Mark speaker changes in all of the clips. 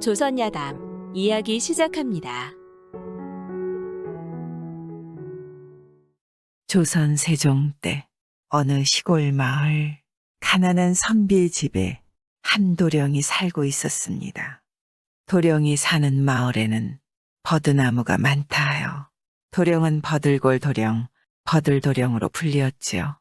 Speaker 1: 조선야담 이야기 시작합니다.
Speaker 2: 조선 세종 때 어느 시골 마을 가난한 선비의 집에 한 도령이 살고 있었습니다. 도령이 사는 마을에는 버드나무가 많다 하여 도령은 버들골 도령, 버들도령으로 불리었지요.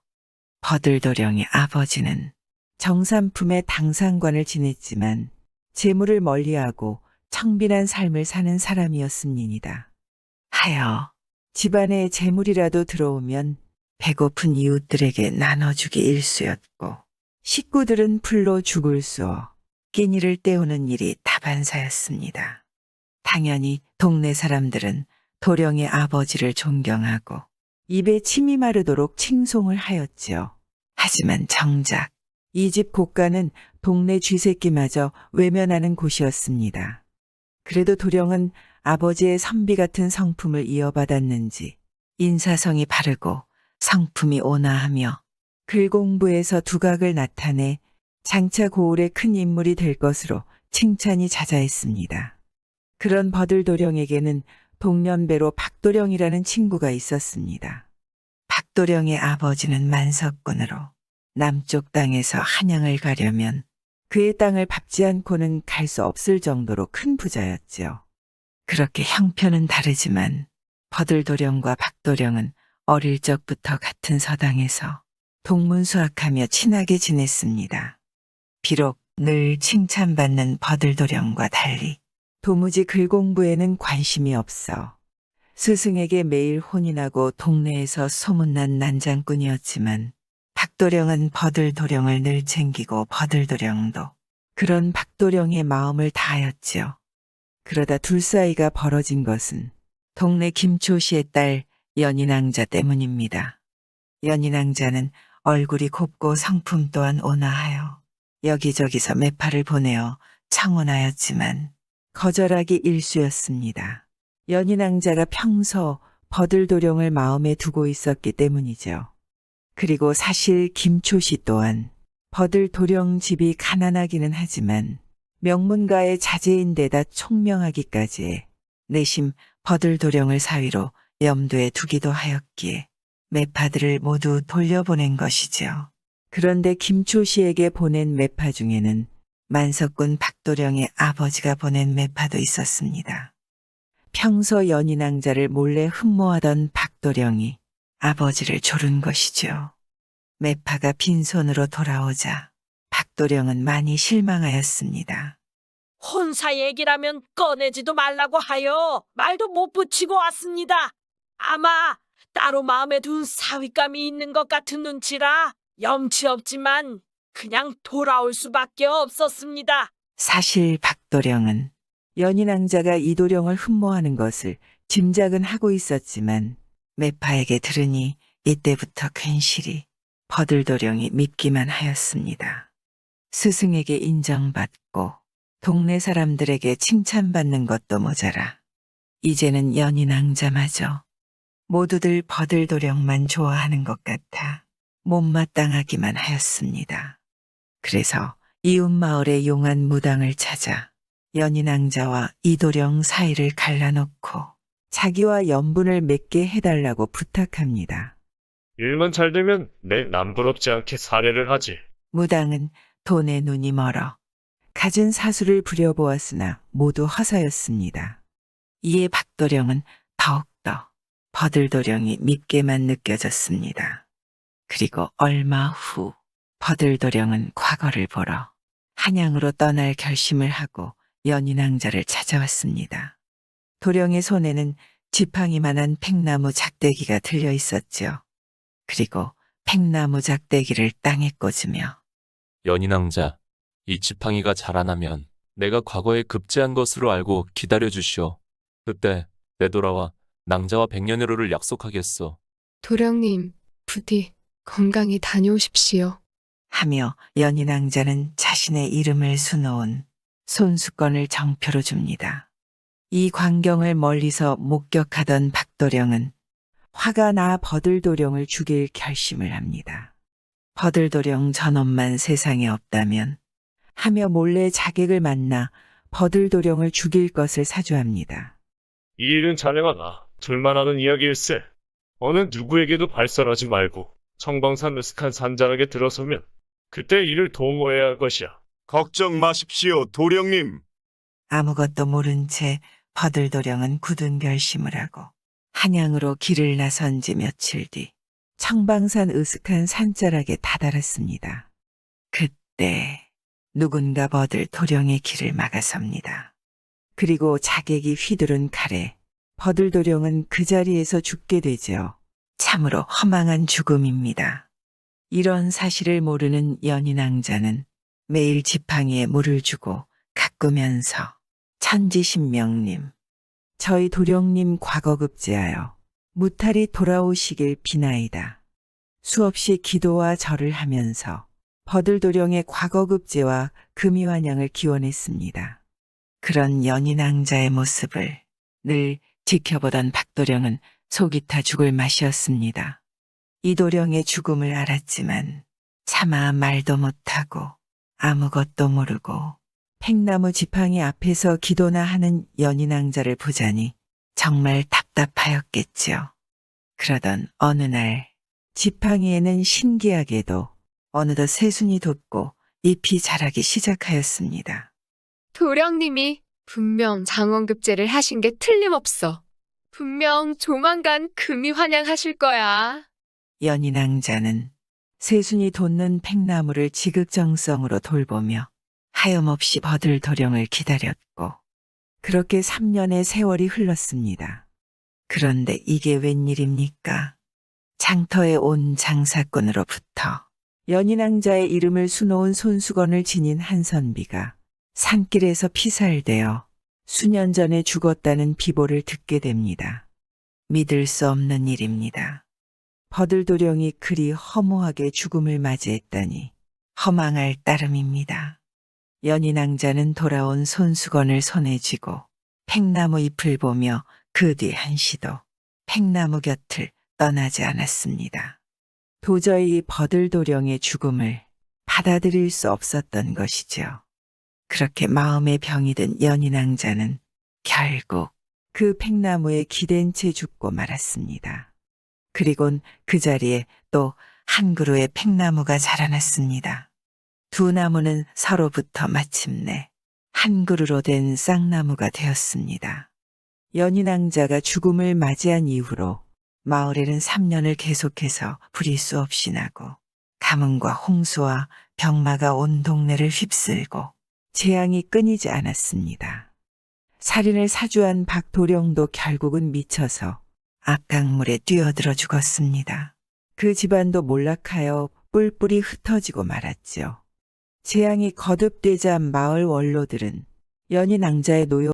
Speaker 2: 버들도령의 아버지는 정삼품의 당상관을 지냈지만 재물을 멀리하고 청빈한 삶을 사는 사람이었습니다. 하여 집안에 재물이라도 들어오면 배고픈 이웃들에게 나눠주기 일쑤였고 식구들은 풀로 죽을 쏘어 끼니를 때우는 일이 다반사였습니다. 당연히 동네 사람들은 도령의 아버지를 존경하고 입에 침이 마르도록 칭송을 하였지요. 하지만 정작 이 집 고가는 동네 쥐새끼마저 외면하는 곳이었습니다. 그래도 도령은 아버지의 선비 같은 성품을 이어받았는지 인사성이 바르고 성품이 온화하며 글 공부에서 두각을 나타내 장차 고을의 큰 인물이 될 것으로 칭찬이 자자했습니다. 그런 버들도령에게는 동년배로 박도령이라는 친구가 있었습니다. 박도령의 아버지는 만석군으로 남쪽 땅에서 한양을 가려면 그의 땅을 밟지 않고는 갈 수 없을 정도로 큰 부자였지요. 그렇게 형편은 다르지만 버들도령과 박도령은 어릴 적부터 같은 서당에서 동문수학하며 친하게 지냈습니다. 비록 늘 칭찬받는 버들도령과 달리 도무지 글 공부에는 관심이 없어 스승에게 매일 혼인하고 동네에서 소문난 난장꾼이었지만 박도령은 버들도령을 늘 챙기고 버들도령도 그런 박도령의 마음을 다하였지요. 그러다 둘 사이가 벌어진 것은 동네 김초씨의 딸 연인왕자 때문입니다. 연인왕자는 얼굴이 곱고 성품 또한 온화하여 여기저기서 매파를 보내어 청혼하였지만 거절하기 일쑤였습니다. 연인왕자가 평소 버들도령을 마음에 두고 있었기 때문이죠. 그리고 사실 김초씨 또한 버들도령 집이 가난하기는 하지만 명문가의 자제인데다 총명하기까지 해 내심 버들도령을 사위로 염두에 두기도 하였기에 매파들을 모두 돌려보낸 것이지요. 그런데 김초씨에게 보낸 매파 중에는 만석군 박도령의 아버지가 보낸 매파도 있었습니다. 평소 연인왕자를 몰래 흠모하던 박도령이 아버지를 조른 것이죠. 매파가 빈손으로 돌아오자 박도령은 많이 실망하였습니다.
Speaker 3: 혼사 얘기라면 꺼내지도 말라고 하여 말도 못 붙이고 왔습니다. 아마 따로 마음에 둔 사윗감이 있는 것 같은 눈치라 염치 없지만 그냥 돌아올 수밖에 없었습니다.
Speaker 2: 사실 박도령은 연인왕자가 이도령을 흠모하는 것을 짐작은 하고 있었지만 매파에게 들으니 이때부터 괜시리 버들도령이 밉기만 하였습니다. 스승에게 인정받고 동네 사람들에게 칭찬받는 것도 모자라 이제는 연인왕자마저 모두들 버들도령만 좋아하는 것 같아 못마땅하기만 하였습니다. 그래서 이웃 마을의 용한 무당을 찾아 연인왕자와 이도령 사이를 갈라놓고 자기와 연분을 맺게 해달라고 부탁합니다.
Speaker 4: 일만 잘 되면 내 남부럽지 않게 살해를 하지.
Speaker 2: 무당은 돈에 눈이 멀어 갖은 사수를 부려보았으나 모두 허사였습니다. 이에 박도령은 더욱더 버들도령이 밉게만 느껴졌습니다. 그리고 얼마 후 버들도령은 과거를 보러 한양으로 떠날 결심을 하고 연인왕자를 찾아왔습니다. 도령의 손에는 지팡이만한 팽나무 작대기가 들려 있었지요. 그리고 팽나무 작대기를 땅에 꽂으며
Speaker 5: 연인왕자, 이 지팡이가 자라나면 내가 과거에 급제한 것으로 알고 기다려주시오. 그때 되돌아와 낭자와 백년의로를 약속하겠소.
Speaker 6: 도령님, 부디 건강히 다녀오십시오.
Speaker 2: 하며 연인왕자는 자신의 이름을 수놓은 손수건을 정표로 줍니다. 이 광경을 멀리서 목격하던 박도령은 화가 나 버들도령을 죽일 결심을 합니다. 버들도령 저놈만 세상에 없다면 하며 몰래 자객을 만나 버들도령을 죽일 것을 사주합니다.
Speaker 4: 이 일은 자네와 나 둘만 아는 이야기일세. 어느 누구에게도 발설하지 말고 청방산 으슥한 산자락에 들어서면 그때 이를 도모해야 할 것이야.
Speaker 7: 걱정 마십시오, 도령님.
Speaker 2: 아무것도 모른 채 버들도령은 굳은 결심을 하고 한양으로 길을 나선 지 며칠 뒤 청방산 으슥한 산자락에 다다랐습니다. 그때 누군가 버들도령의 길을 막아섭니다. 그리고 자객이 휘두른 칼에 버들도령은 그 자리에서 죽게 되죠. 참으로 허망한 죽음입니다. 이런 사실을 모르는 연인왕자는 매일 지팡이에 물을 주고 가꾸면서 천지신명님, 저희 도령님 과거급제하여 무탈이 돌아오시길 비나이다. 수없이 기도와 절을 하면서 버들도령의 과거급제와 금이환영을 기원했습니다. 그런 연인왕자의 모습을 늘 지켜보던 박도령은 속이 타 죽을 맛이었습니다. 이도령의 죽음을 알았지만 차마 말도 못하고 아무것도 모르고 팽나무 지팡이 앞에서 기도나 하는 연인왕자를 보자니 정말 답답하였겠지요. 그러던 어느 날 지팡이에는 신기하게도 어느덧 새순이 돋고 잎이 자라기 시작하였습니다.
Speaker 6: 도령님이 분명 장원급제를 하신 게 틀림없어. 분명 조만간 금이 환영하실 거야.
Speaker 2: 연인왕자는 새순이 돋는 팽나무를 지극정성으로 돌보며 하염없이 버들도령을 기다렸고 그렇게 3년의 세월이 흘렀습니다. 그런데 이게 웬일입니까? 장터에 온 장사꾼으로부터 연인왕자의 이름을 수놓은 손수건을 지닌 한선비가 산길에서 피살되어 수년 전에 죽었다는 비보를 듣게 됩니다. 믿을 수 없는 일입니다. 버들도령이 그리 허무하게 죽음을 맞이했다니 허망할 따름입니다. 연인왕자는 돌아온 손수건을 손에 쥐고 팽나무 잎을 보며 그 뒤 한시도 팽나무 곁을 떠나지 않았습니다. 도저히 버들도령의 죽음을 받아들일 수 없었던 것이죠. 그렇게 마음에 병이 든 연인왕자는 결국 그 팽나무에 기댄 채 죽고 말았습니다. 그리곤 그 자리에 또 한 그루의 팽나무가 자라났습니다. 두 나무는 서로부터 마침내 한 그루로 된 쌍나무가 되었습니다. 연인왕자가 죽음을 맞이한 이후로 마을에는 3년을 계속해서 불이 수없이 나고 가뭄과 홍수와 병마가 온 동네를 휩쓸고 재앙이 끊이지 않았습니다. 살인을 사주한 박도령도 결국은 미쳐서 악강물에 뛰어들어 죽었습니다. 그 집안도 몰락하여 뿔뿔이 흩어지고 말았죠. 재앙이 거듭되자 마을 원로들은 연인왕자의 노여